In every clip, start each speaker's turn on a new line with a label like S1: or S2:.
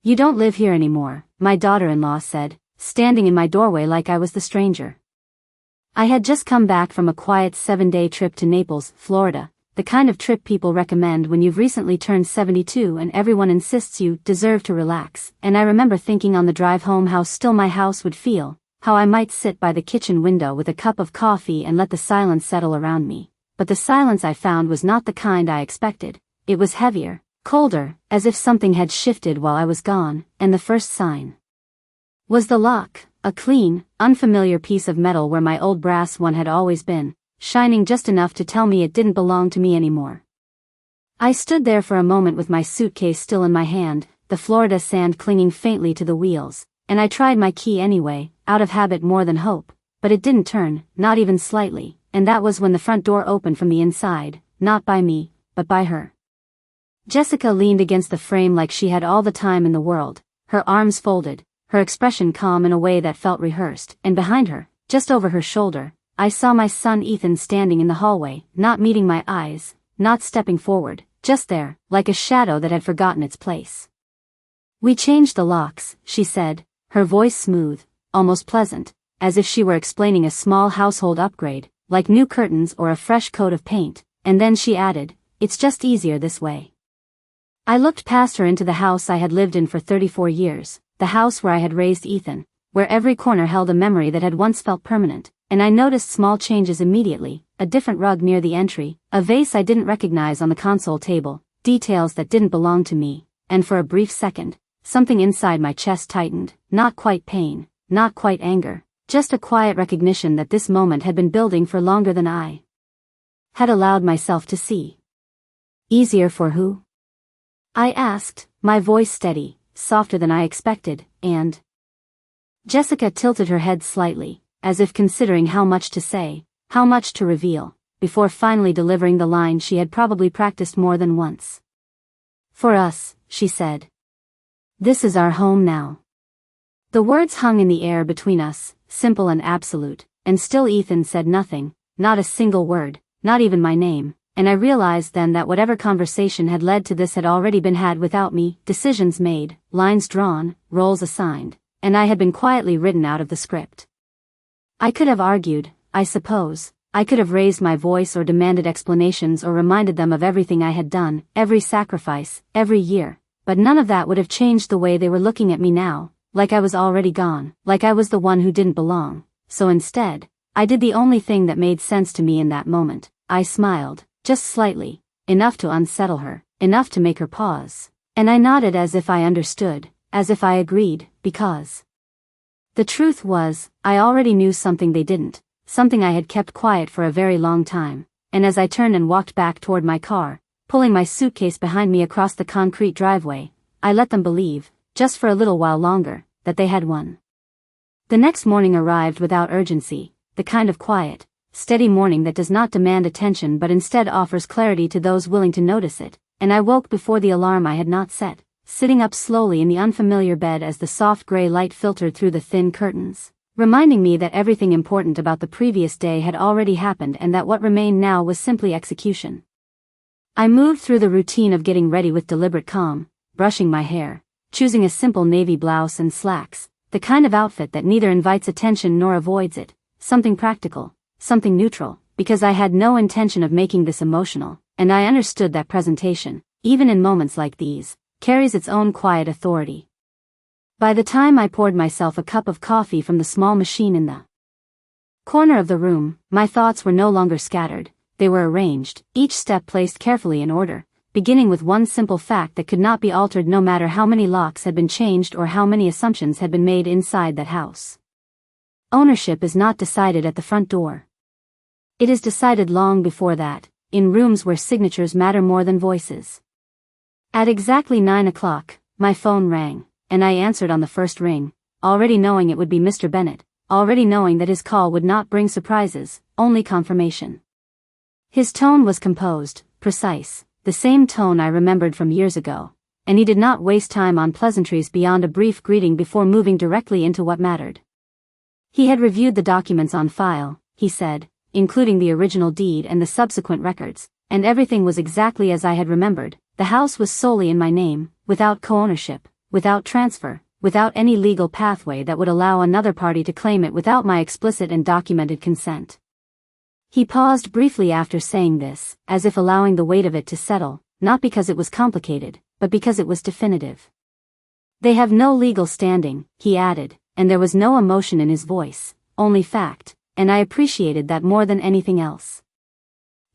S1: "You don't live here anymore," my daughter-in-law said, standing in my doorway like I was the stranger. I had just come back from a quiet 7-day trip to Naples, Florida, the kind of trip people recommend when you've recently turned 72 and everyone insists you deserve to relax, and I remember thinking on the drive home how still my house would feel, how I might sit by the kitchen window with a cup of coffee and let the silence settle around me. But the silence I found was not the kind I expected. It was heavier, colder, as if something had shifted while I was gone, and the first sign was the lock, a clean, unfamiliar piece of metal where my old brass one had always been, shining just enough to tell me it didn't belong to me anymore. I stood there for a moment with my suitcase still in my hand, the Florida sand clinging faintly to the wheels, and I tried my key anyway, out of habit more than hope, but it didn't turn, not even slightly, and that was when the front door opened from the inside, not by me, but by her. Jessica leaned against the frame like she had all the time in the world, her arms folded, her expression calm in a way that felt rehearsed, and behind her, just over her shoulder, I saw my son Ethan standing in the hallway, not meeting my eyes, not stepping forward, just there, like a shadow that had forgotten its place. "We changed the locks," she said, her voice smooth, almost pleasant, as if she were explaining a small household upgrade, like new curtains or a fresh coat of paint, and then she added, "It's just easier this way." I looked past her into the house I had lived in for 34 years, the house where I had raised Ethan, where every corner held a memory that had once felt permanent, and I noticed small changes immediately, a different rug near the entry, a vase I didn't recognize on the console table, details that didn't belong to me, and for a brief second, something inside my chest tightened, not quite pain, not quite anger, just a quiet recognition that this moment had been building for longer than I had allowed myself to see. "Easier for who?" I asked, my voice steady, softer than I expected, and Jessica tilted her head slightly, as if considering how much to say, how much to reveal, before finally delivering the line she had probably practiced more than once. "For us," she said. "This is our home now." The words hung in the air between us, simple and absolute, and still Ethan said nothing, not a single word, not even my name, and I realized then that whatever conversation had led to this had already been had without me, decisions made, lines drawn, roles assigned, and I had been quietly written out of the script. I could have argued, I suppose, I could have raised my voice or demanded explanations or reminded them of everything I had done, every sacrifice, every year, but none of that would have changed the way they were looking at me now, like I was already gone, like I was the one who didn't belong. So instead, I did the only thing that made sense to me in that moment. I smiled, just slightly, enough to unsettle her, enough to make her pause, and I nodded as if I understood, as if I agreed, because the truth was, I already knew something they didn't, something I had kept quiet for a very long time, and as I turned and walked back toward my car, pulling my suitcase behind me across the concrete driveway, I let them believe, just for a little while longer, that they had won. The next morning arrived without urgency, the kind of quiet, steady morning that does not demand attention but instead offers clarity to those willing to notice it, and I woke before the alarm I had not set, sitting up slowly in the unfamiliar bed as the soft gray light filtered through the thin curtains, reminding me that everything important about the previous day had already happened and that what remained now was simply execution. I moved through the routine of getting ready with deliberate calm, brushing my hair, choosing a simple navy blouse and slacks, the kind of outfit that neither invites attention nor avoids it, something practical, something neutral, because I had no intention of making this emotional, and I understood that presentation, even in moments like these, carries its own quiet authority. By the time I poured myself a cup of coffee from the small machine in the corner of the room, my thoughts were no longer scattered, they were arranged, each step placed carefully in order, beginning with one simple fact that could not be altered no matter how many locks had been changed or how many assumptions had been made inside that house. Ownership is not decided at the front door. It is decided long before that, in rooms where signatures matter more than voices. At exactly 9 o'clock, my phone rang, and I answered on the first ring, already knowing it would be Mr. Bennett, already knowing that his call would not bring surprises, only confirmation. His tone was composed, precise, the same tone I remembered from years ago, and he did not waste time on pleasantries beyond a brief greeting before moving directly into what mattered. He had reviewed the documents on file, he said, including the original deed and the subsequent records, and everything was exactly as I had remembered. The house was solely in my name, without co-ownership, without transfer, without any legal pathway that would allow another party to claim it without my explicit and documented consent. He paused briefly after saying this, as if allowing the weight of it to settle, not because it was complicated, but because it was definitive. They have no legal standing, he added, and there was no emotion in his voice, only fact, and I appreciated that more than anything else.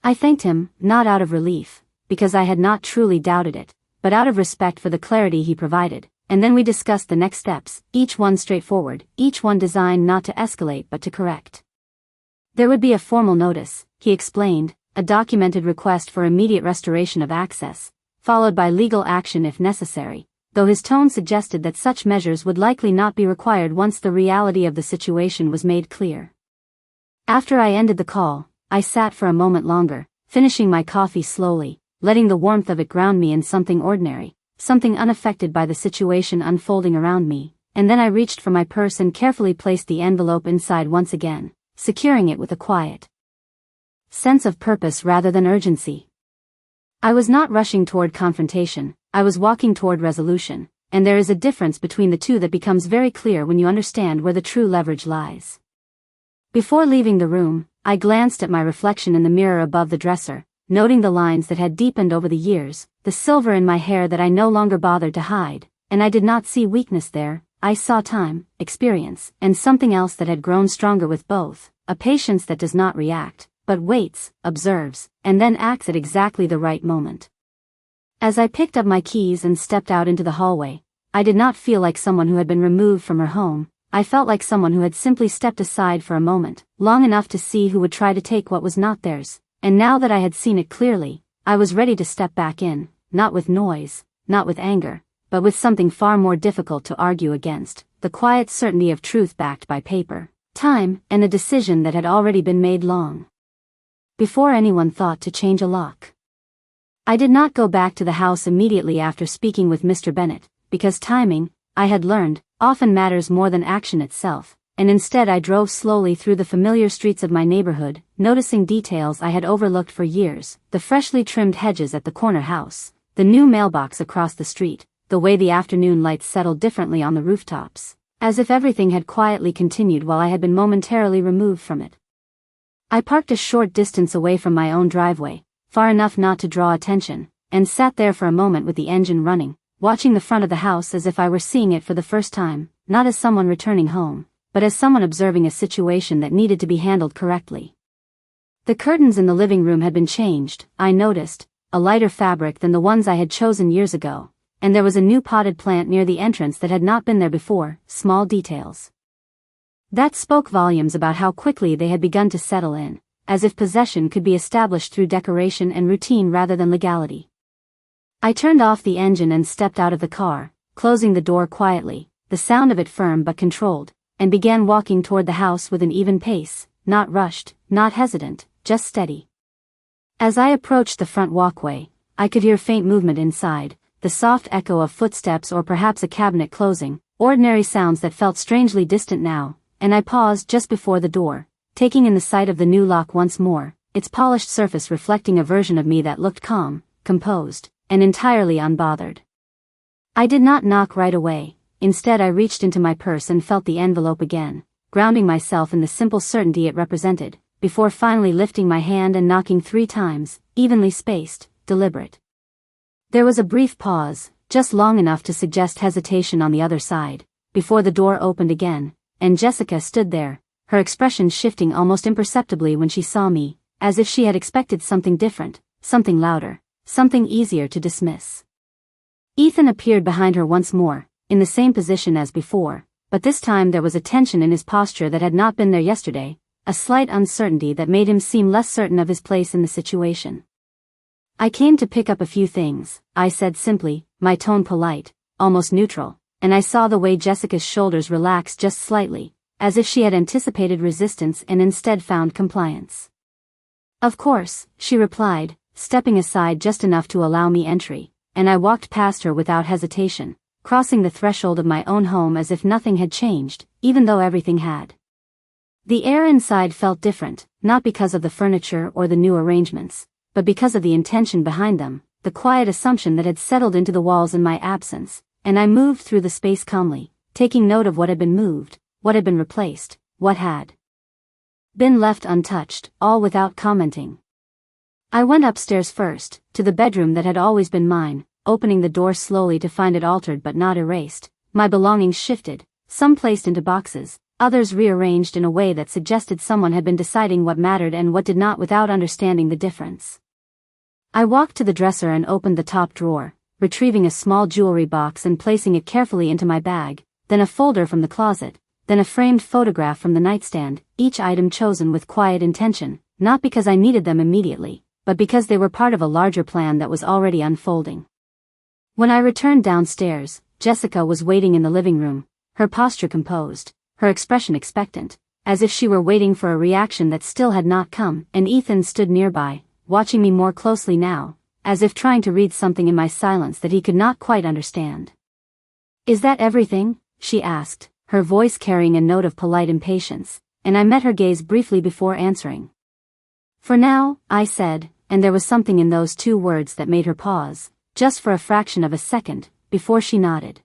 S1: I thanked him, not out of relief, because I had not truly doubted it, but out of respect for the clarity he provided, and then we discussed the next steps, each one straightforward, each one designed not to escalate but to correct. There would be a formal notice, he explained, a documented request for immediate restoration of access, followed by legal action if necessary, though his tone suggested that such measures would likely not be required once the reality of the situation was made clear. After I ended the call, I sat for a moment longer, finishing my coffee slowly, letting the warmth of it ground me in something ordinary, something unaffected by the situation unfolding around me, and then I reached for my purse and carefully placed the envelope inside once again, securing it with a quiet sense of purpose rather than urgency. I was not rushing toward confrontation, I was walking toward resolution, and there is a difference between the two that becomes very clear when you understand where the true leverage lies. Before leaving the room, I glanced at my reflection in the mirror above the dresser, noting the lines that had deepened over the years, the silver in my hair that I no longer bothered to hide, and I did not see weakness there, I saw time, experience, and something else that had grown stronger with both, a patience that does not react, but waits, observes, and then acts at exactly the right moment. As I picked up my keys and stepped out into the hallway, I did not feel like someone who had been removed from her home, I felt like someone who had simply stepped aside for a moment, long enough to see who would try to take what was not theirs. And now that I had seen it clearly, I was ready to step back in, not with noise, not with anger, but with something far more difficult to argue against, the quiet certainty of truth backed by paper, time, and a decision that had already been made long before anyone thought to change a lock. I did not go back to the house immediately after speaking with Mr. Bennett, because timing, I had learned, often matters more than action itself. And instead I drove slowly through the familiar streets of my neighborhood, noticing details I had overlooked for years, the freshly trimmed hedges at the corner house, the new mailbox across the street, the way the afternoon lights settled differently on the rooftops, as if everything had quietly continued while I had been momentarily removed from it. I parked a short distance away from my own driveway, far enough not to draw attention, and sat there for a moment with the engine running, watching the front of the house as if I were seeing it for the first time, not as someone returning home, but as someone observing a situation that needed to be handled correctly. The curtains in the living room had been changed, I noticed, a lighter fabric than the ones I had chosen years ago, and there was a new potted plant near the entrance that had not been there before, small details that spoke volumes about how quickly they had begun to settle in, as if possession could be established through decoration and routine rather than legality. I turned off the engine and stepped out of the car, closing the door quietly, the sound of it firm but controlled, and began walking toward the house with an even pace, not rushed, not hesitant, just steady. As I approached the front walkway, I could hear faint movement inside, the soft echo of footsteps or perhaps a cabinet closing, ordinary sounds that felt strangely distant now, and I paused just before the door, taking in the sight of the new lock once more, its polished surface reflecting a version of me that looked calm, composed, and entirely unbothered. I did not knock right away. Instead I reached into my purse and felt the envelope again, grounding myself in the simple certainty it represented, before finally lifting my hand and knocking 3 times, evenly spaced, deliberate. There was a brief pause, just long enough to suggest hesitation on the other side, before the door opened again, and Jessica stood there, her expression shifting almost imperceptibly when she saw me, as if she had expected something different, something louder, something easier to dismiss. Ethan appeared behind her once more, in the same position as before, but this time there was a tension in his posture that had not been there yesterday, a slight uncertainty that made him seem less certain of his place in the situation. "I came to pick up a few things," I said simply, my tone polite, almost neutral, and I saw the way Jessica's shoulders relaxed just slightly, as if she had anticipated resistance and instead found compliance. "Of course," she replied, stepping aside just enough to allow me entry, and I walked past her without hesitation, crossing the threshold of my own home as if nothing had changed, even though everything had. The air inside felt different, not because of the furniture or the new arrangements, but because of the intention behind them, the quiet assumption that had settled into the walls in my absence, and I moved through the space calmly, taking note of what had been moved, what had been replaced, what had been left untouched, all without commenting. I went upstairs first, to the bedroom that had always been mine, opening the door slowly to find it altered but not erased. My belongings shifted, some placed into boxes, others rearranged in a way that suggested someone had been deciding what mattered and what did not without understanding the difference. I walked to the dresser and opened the top drawer, retrieving a small jewelry box and placing it carefully into my bag, then a folder from the closet, then a framed photograph from the nightstand, each item chosen with quiet intention, not because I needed them immediately, but because they were part of a larger plan that was already unfolding. When I returned downstairs, Jessica was waiting in the living room, her posture composed, her expression expectant, as if she were waiting for a reaction that still had not come, and Ethan stood nearby, watching me more closely now, as if trying to read something in my silence that he could not quite understand. "Is that everything?" she asked, her voice carrying a note of polite impatience, and I met her gaze briefly before answering. "For now," I said, and there was something in those two words that made her pause, just for a fraction of a second, before she nodded.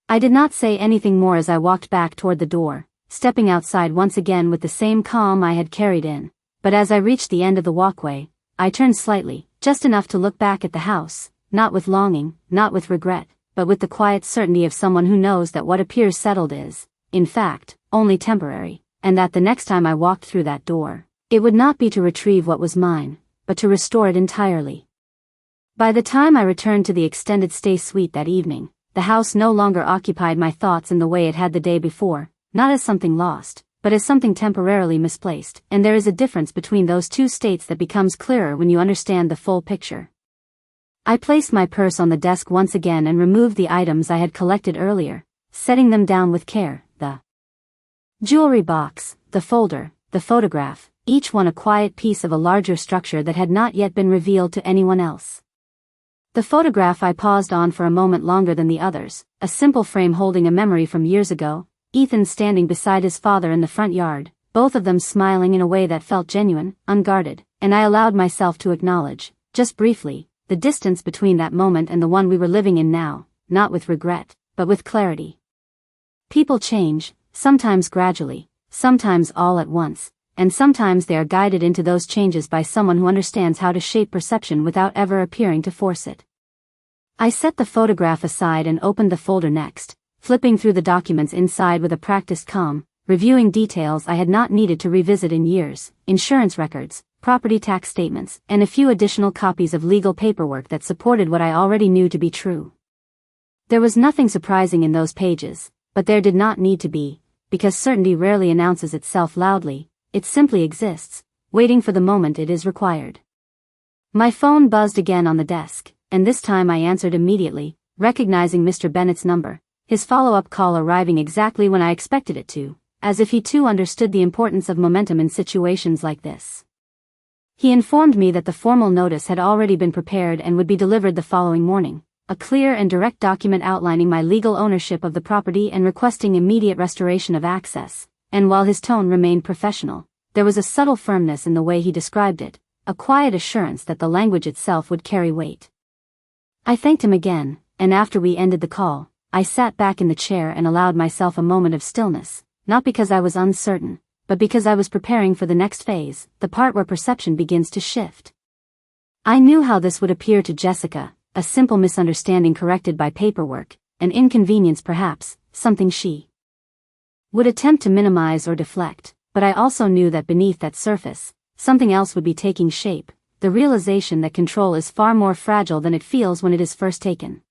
S1: I did not say anything more as I walked back toward the door, stepping outside once again with the same calm I had carried in, but as I reached the end of the walkway, I turned slightly, just enough to look back at the house, not with longing, not with regret, but with the quiet certainty of someone who knows that what appears settled is, in fact, only temporary, and that the next time I walked through that door, it would not be to retrieve what was mine, but to restore it entirely. By the time I returned to the extended stay suite that evening, the house no longer occupied my thoughts in the way it had the day before, not as something lost, but as something temporarily misplaced, and there is a difference between those two states that becomes clearer when you understand the full picture. I placed my purse on the desk once again and removed the items I had collected earlier, setting them down with care, the jewelry box, the folder, the photograph, each one a quiet piece of a larger structure that had not yet been revealed to anyone else. The photograph I paused on for a moment longer than the others, a simple frame holding a memory from years ago, Ethan standing beside his father in the front yard, both of them smiling in a way that felt genuine, unguarded, and I allowed myself to acknowledge, just briefly, the distance between that moment and the one we were living in now, not with regret, but with clarity. People change, sometimes gradually, sometimes all at once, and sometimes they are guided into those changes by someone who understands how to shape perception without ever appearing to force it. I set the photograph aside and opened the folder next, flipping through the documents inside with a practiced calm, reviewing details I had not needed to revisit in years, insurance records, property tax statements, and a few additional copies of legal paperwork that supported what I already knew to be true. There was nothing surprising in those pages, but there did not need to be, because certainty rarely announces itself loudly. It simply exists, waiting for the moment it is required. My phone buzzed again on the desk, and this time I answered immediately, recognizing Mr. Bennett's number, his follow-up call arriving exactly when I expected it to, as if he too understood the importance of momentum in situations like this. He informed me that the formal notice had already been prepared and would be delivered the following morning, a clear and direct document outlining my legal ownership of the property and requesting immediate restoration of access. And while his tone remained professional, there was a subtle firmness in the way he described it, a quiet assurance that the language itself would carry weight. I thanked him again, and after we ended the call, I sat back in the chair and allowed myself a moment of stillness, not because I was uncertain, but because I was preparing for the next phase, the part where perception begins to shift. I knew how this would appear to Jessica, a simple misunderstanding corrected by paperwork, an inconvenience perhaps, something she would attempt to minimize or deflect, but I also knew that beneath that surface, something else would be taking shape, the realization that control is far more fragile than it feels when it is first taken.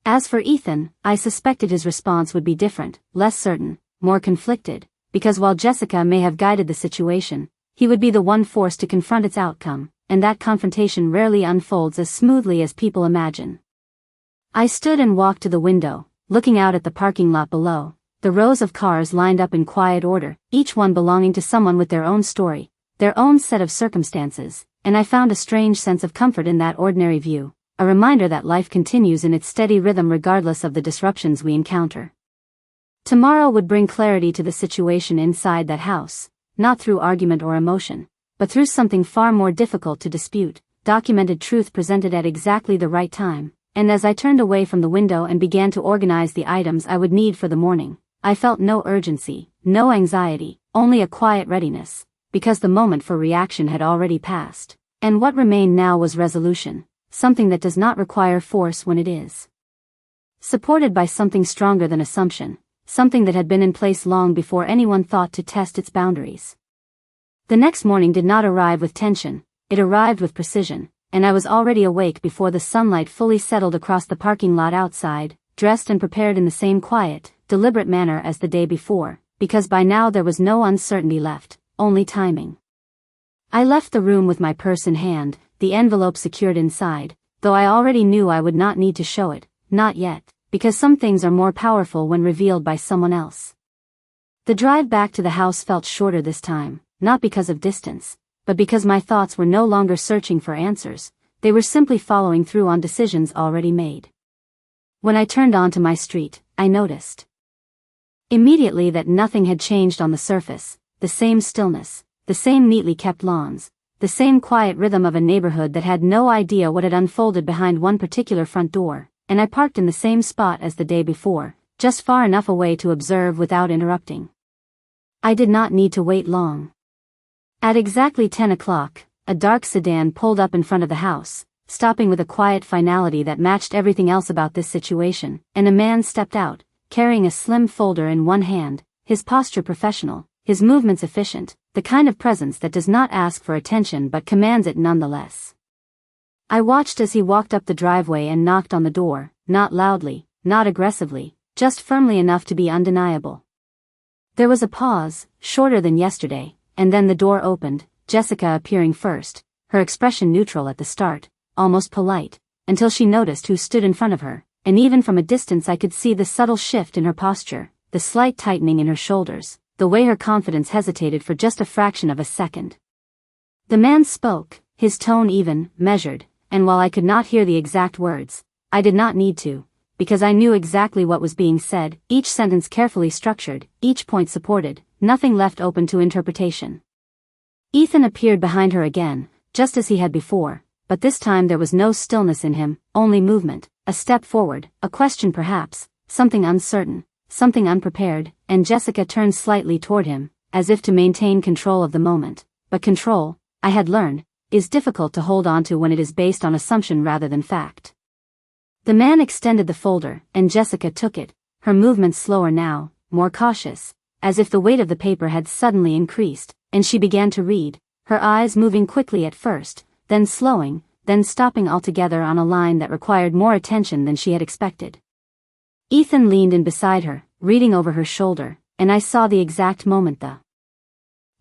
S1: As for Ethan, I suspected his response would be different, less certain, more conflicted, because while Jessica may have guided the situation, he would be the one forced to confront its outcome, and that confrontation rarely unfolds as smoothly as people imagine. I stood and walked to the window, looking out at the parking lot below. The rows of cars lined up in quiet order, each one belonging to someone with their own story, their own set of circumstances, and I found a strange sense of comfort in that ordinary view, a reminder that life continues in its steady rhythm regardless of the disruptions we encounter. Tomorrow would bring clarity to the situation inside that house, not through argument or emotion, but through something far more difficult to dispute, documented truth presented at exactly the right time, and as I turned away from the window and began to organize the items I would need for the morning, I felt no urgency, no anxiety, only a quiet readiness, because the moment for reaction had already passed, and what remained now was resolution, something that does not require force when it is supported by something stronger than assumption, something that had been in place long before anyone thought to test its boundaries. The next morning did not arrive with tension, it arrived with precision, and I was already awake before the sunlight fully settled across the parking lot outside, dressed and prepared in the same quiet, deliberate manner as the day before, because by now there was no uncertainty left, only timing. I left the room with my purse in hand, the envelope secured inside, though I already knew I would not need to show it, not yet, because some things are more powerful when revealed by someone else. The drive back to the house felt shorter this time, not because of distance, but because my thoughts were no longer searching for answers, they were simply following through on decisions already made. When I turned onto my street, I noticed immediately that nothing had changed on the surface, the same stillness, the same neatly kept lawns, the same quiet rhythm of a neighborhood that had no idea what had unfolded behind one particular front door, and I parked in the same spot as the day before, just far enough away to observe without interrupting. I did not need to wait long. At exactly 10 o'clock, a dark sedan pulled up in front of the house, stopping with a quiet finality that matched everything else about this situation, and a man stepped out, carrying a slim folder in one hand, his posture professional, his movements efficient, the kind of presence that does not ask for attention but commands it nonetheless. I watched as he walked up the driveway and knocked on the door, not loudly, not aggressively, just firmly enough to be undeniable. There was a pause, shorter than yesterday, and then the door opened, Jessica appearing first, her expression neutral at the start, almost polite, until she noticed who stood in front of her, and even from a distance I could see the subtle shift in her posture, the slight tightening in her shoulders, the way her confidence hesitated for just a fraction of a second. The man spoke, his tone even, measured, and while I could not hear the exact words, I did not need to, because I knew exactly what was being said, each sentence carefully structured, each point supported, nothing left open to interpretation. Ethan appeared behind her again, just as he had before, but this time there was no stillness in him, only movement, a step forward, a question perhaps, something uncertain, something unprepared, and Jessica turned slightly toward him, as if to maintain control of the moment, but control, I had learned, is difficult to hold on to when it is based on assumption rather than fact. The man extended the folder, and Jessica took it, her movements slower now, more cautious, as if the weight of the paper had suddenly increased, and she began to read, her eyes moving quickly at first, then slowing, then stopping altogether on a line that required more attention than she had expected. Ethan leaned in beside her, reading over her shoulder, and I saw the exact moment the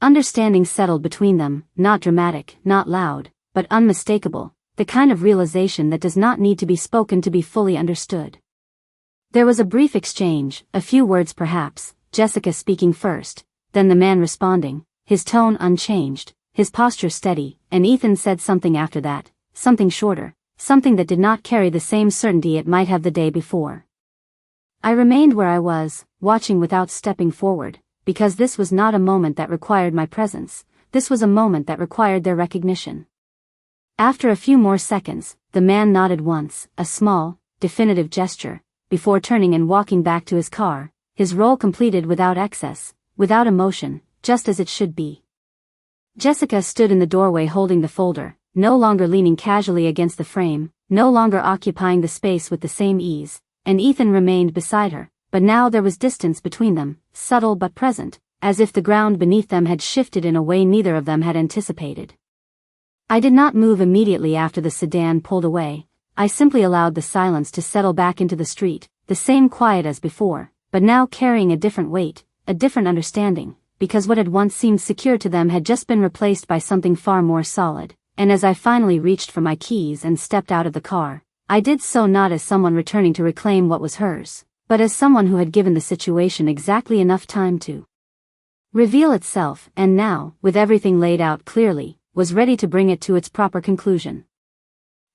S1: understanding settled between them, not dramatic, not loud, but unmistakable, the kind of realization that does not need to be spoken to be fully understood. There was a brief exchange, a few words perhaps, Jessica speaking first, then the man responding, his tone unchanged, his posture steady, and Ethan said something after that, something shorter, something that did not carry the same certainty it might have the day before. I remained where I was, watching without stepping forward, because this was not a moment that required my presence, this was a moment that required their recognition. After a few more seconds, the man nodded once, a small, definitive gesture, before turning and walking back to his car, his role completed without excess, without emotion, just as it should be. Jessica stood in the doorway holding the folder, no longer leaning casually against the frame, no longer occupying the space with the same ease, and Ethan remained beside her, but now there was distance between them, subtle but present, as if the ground beneath them had shifted in a way neither of them had anticipated. I did not move immediately after the sedan pulled away, I simply allowed the silence to settle back into the street, the same quiet as before, but now carrying a different weight, a different understanding, because what had once seemed secure to them had just been replaced by something far more solid, and as I finally reached for my keys and stepped out of the car, I did so not as someone returning to reclaim what was hers, but as someone who had given the situation exactly enough time to reveal itself, and now, with everything laid out clearly, was ready to bring it to its proper conclusion.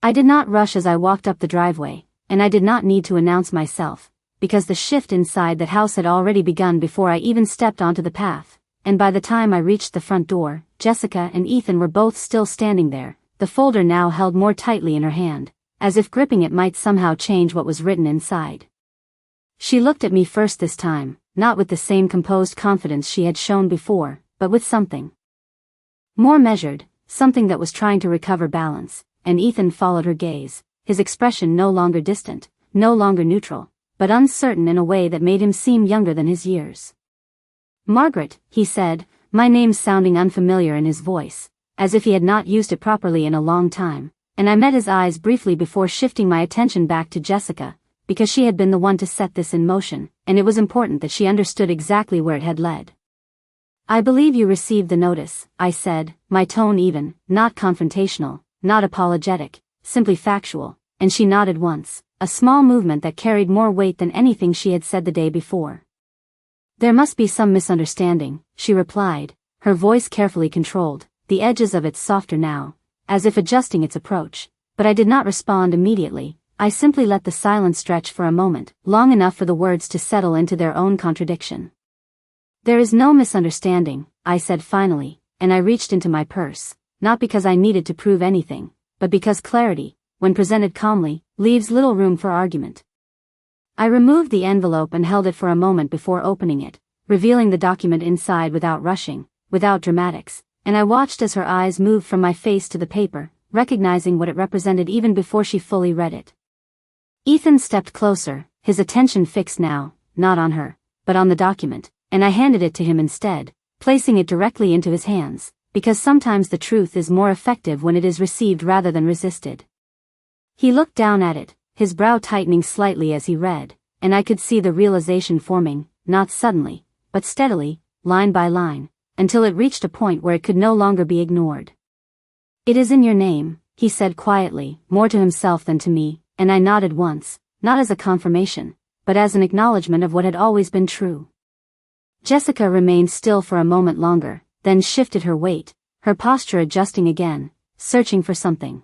S1: I did not rush as I walked up the driveway, and I did not need to announce myself, because the shift inside that house had already begun before I even stepped onto the path, and by the time I reached the front door, Jessica and Ethan were both still standing there, the folder now held more tightly in her hand, as if gripping it might somehow change what was written inside. She looked at me first this time, not with the same composed confidence she had shown before, but with something more measured, something that was trying to recover balance, and Ethan followed her gaze, his expression no longer distant, no longer neutral, but uncertain in a way that made him seem younger than his years. "Margaret," he said, my name sounding unfamiliar in his voice, as if he had not used it properly in a long time, and I met his eyes briefly before shifting my attention back to Jessica, because she had been the one to set this in motion, and it was important that she understood exactly where it had led. "I believe you received the notice," I said, my tone even, not confrontational, not apologetic, simply factual, and she nodded once, a small movement that carried more weight than anything she had said the day before. "There must be some misunderstanding," she replied, her voice carefully controlled, the edges of it softer now, as if adjusting its approach, but I did not respond immediately. I simply let the silence stretch for a moment, long enough for the words to settle into their own contradiction. "There is no misunderstanding," I said finally, and I reached into my purse, not because I needed to prove anything, but because clarity, when presented calmly, leaves little room for argument. I removed the envelope and held it for a moment before opening it, revealing the document inside without rushing, without dramatics, and I watched as her eyes moved from my face to the paper, recognizing what it represented even before she fully read it. Ethan stepped closer, his attention fixed now, not on her, but on the document, and I handed it to him instead, placing it directly into his hands, because sometimes the truth is more effective when it is received rather than resisted. He looked down at it, his brow tightening slightly as he read, and I could see the realization forming, not suddenly, but steadily, line by line, until it reached a point where it could no longer be ignored. "It is in your name," he said quietly, more to himself than to me, and I nodded once, not as a confirmation, but as an acknowledgement of what had always been true. Jessica remained still for a moment longer, then shifted her weight, her posture adjusting again, searching for something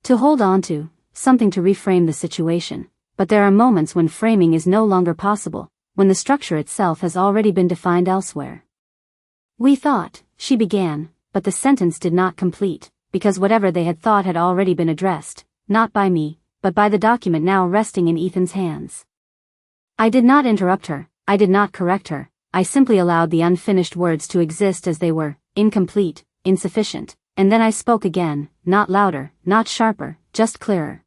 S1: to hold on to, something to reframe the situation, but there are moments when framing is no longer possible, when the structure itself has already been defined elsewhere. "We thought," she began, but the sentence did not complete, because whatever they had thought had already been addressed, not by me, but by the document now resting in Ethan's hands. I did not interrupt her, I did not correct her, I simply allowed the unfinished words to exist as they were, incomplete, insufficient, and then I spoke again, not louder, not sharper, just clearer.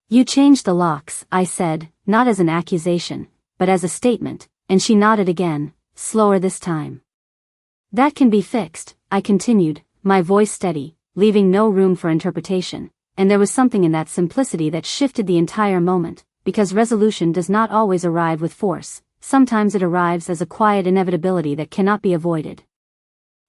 S1: "You changed the locks," I said, not as an accusation, but as a statement, and she nodded again, slower this time. "That can be fixed," I continued, my voice steady, leaving no room for interpretation, and there was something in that simplicity that shifted the entire moment, because resolution does not always arrive with force, sometimes it arrives as a quiet inevitability that cannot be avoided.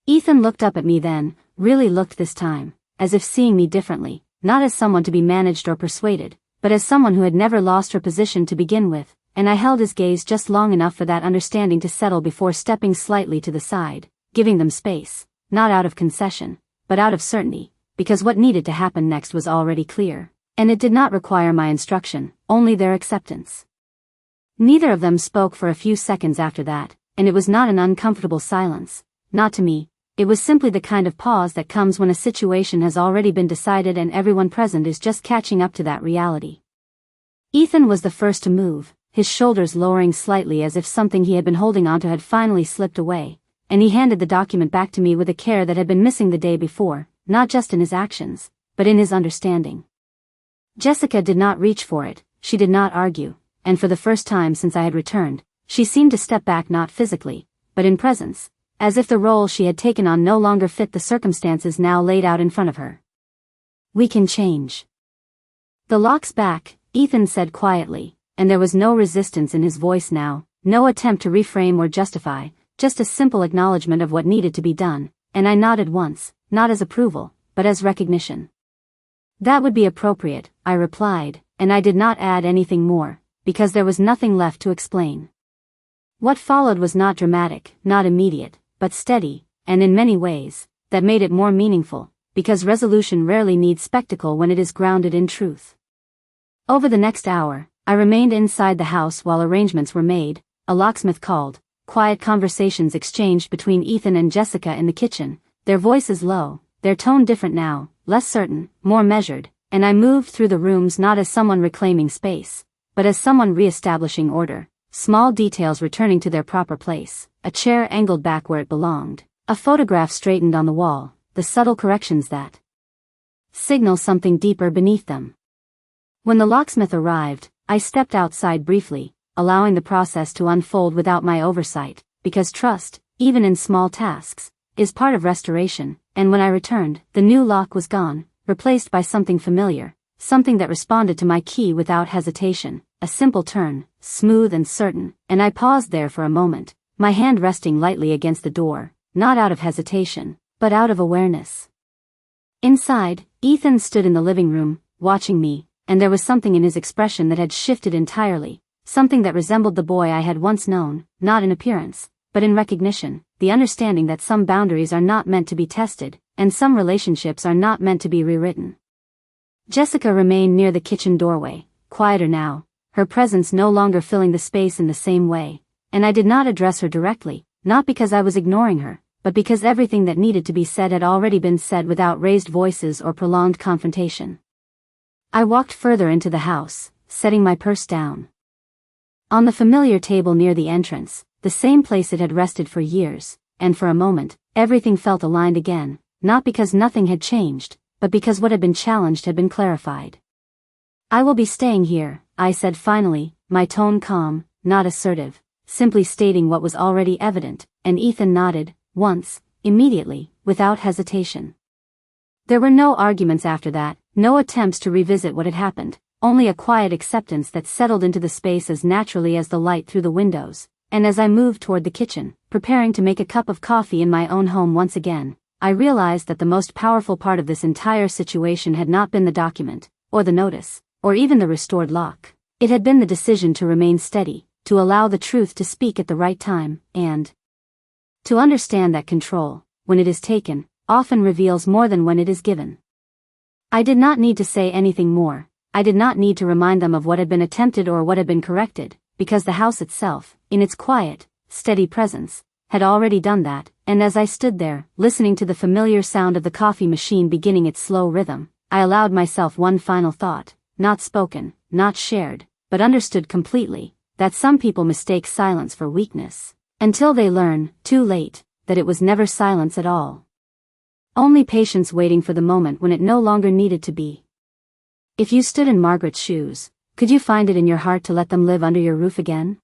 S1: Ethan looked up at me then, really looked this time, as if seeing me differently, not as someone to be managed or persuaded, but as someone who had never lost her position to begin with, and I held his gaze just long enough for that understanding to settle before stepping slightly to the side, giving them space, not out of concession, but out of certainty, because what needed to happen next was already clear, and it did not require my instruction, only their acceptance. Neither of them spoke for a few seconds after that, and it was not an uncomfortable silence, not to me, it was simply the kind of pause that comes when a situation has already been decided and everyone present is just catching up to that reality. Ethan was the first to move, his shoulders lowering slightly as if something he had been holding onto had finally slipped away, and he handed the document back to me with a care that had been missing the day before, not just in his actions, but in his understanding. Jessica did not reach for it, she did not argue, and for the first time since I had returned, she seemed to step back not physically, but in presence, as if the role she had taken on no longer fit the circumstances now laid out in front of her. "We can change." "The lock's back," Ethan said quietly, and there was no resistance in his voice now, no attempt to reframe or justify, just a simple acknowledgement of what needed to be done, and I nodded once, not as approval, but as recognition. "That would be appropriate," I replied, and I did not add anything more, because there was nothing left to explain. What followed was not dramatic, not immediate, but steady, and in many ways, that made it more meaningful, because resolution rarely needs spectacle when it is grounded in truth. Over the next hour, I remained inside the house while arrangements were made, a locksmith called, quiet conversations exchanged between Ethan and Jessica in the kitchen, their voices low, their tone different now, less certain, more measured, and I moved through the rooms not as someone reclaiming space, but as someone re-establishing order, small details returning to their proper place, a chair angled back where it belonged, a photograph straightened on the wall, the subtle corrections that signal something deeper beneath them. When the locksmith arrived, I stepped outside briefly, allowing the process to unfold without my oversight, because trust, even in small tasks, is part of restoration, and when I returned, the new lock was gone, replaced by something familiar, something that responded to my key without hesitation, a simple turn, smooth and certain, and I paused there for a moment, my hand resting lightly against the door, not out of hesitation, but out of awareness. Inside, Ethan stood in the living room, watching me, and there was something in his expression that had shifted entirely, something that resembled the boy I had once known, not in appearance, but in recognition, the understanding that some boundaries are not meant to be tested, and some relationships are not meant to be rewritten. Jessica remained near the kitchen doorway, quieter now, her presence no longer filling the space in the same way, and I did not address her directly, not because I was ignoring her, but because everything that needed to be said had already been said without raised voices or prolonged confrontation. I walked further into the house, setting my purse down. On the familiar table near the entrance, the same place it had rested for years, and for a moment, everything felt aligned again, not because nothing had changed, but because what had been challenged had been clarified. I will be staying here, I said finally, my tone calm, not assertive, simply stating what was already evident, and Ethan nodded, once, immediately, without hesitation. There were no arguments after that, no attempts to revisit what had happened, only a quiet acceptance that settled into the space as naturally as the light through the windows, and as I moved toward the kitchen, preparing to make a cup of coffee in my own home once again, I realized that the most powerful part of this entire situation had not been the document, or the notice, or even the restored lock. It had been the decision to remain steady, to allow the truth to speak at the right time, and to understand that control, when it is taken, often reveals more than when it is given. I did not need to say anything more, I did not need to remind them of what had been attempted or what had been corrected, because the house itself, in its quiet, steady presence, had already done that, and as I stood there, listening to the familiar sound of the coffee machine beginning its slow rhythm, I allowed myself one final thought, not spoken, not shared, but understood completely, that some people mistake silence for weakness, until they learn, too late, that it was never silence at all. Only patience waiting for the moment when it no longer needed to be. If you stood in Margaret's shoes, could you find it in your heart to let them live under your roof again?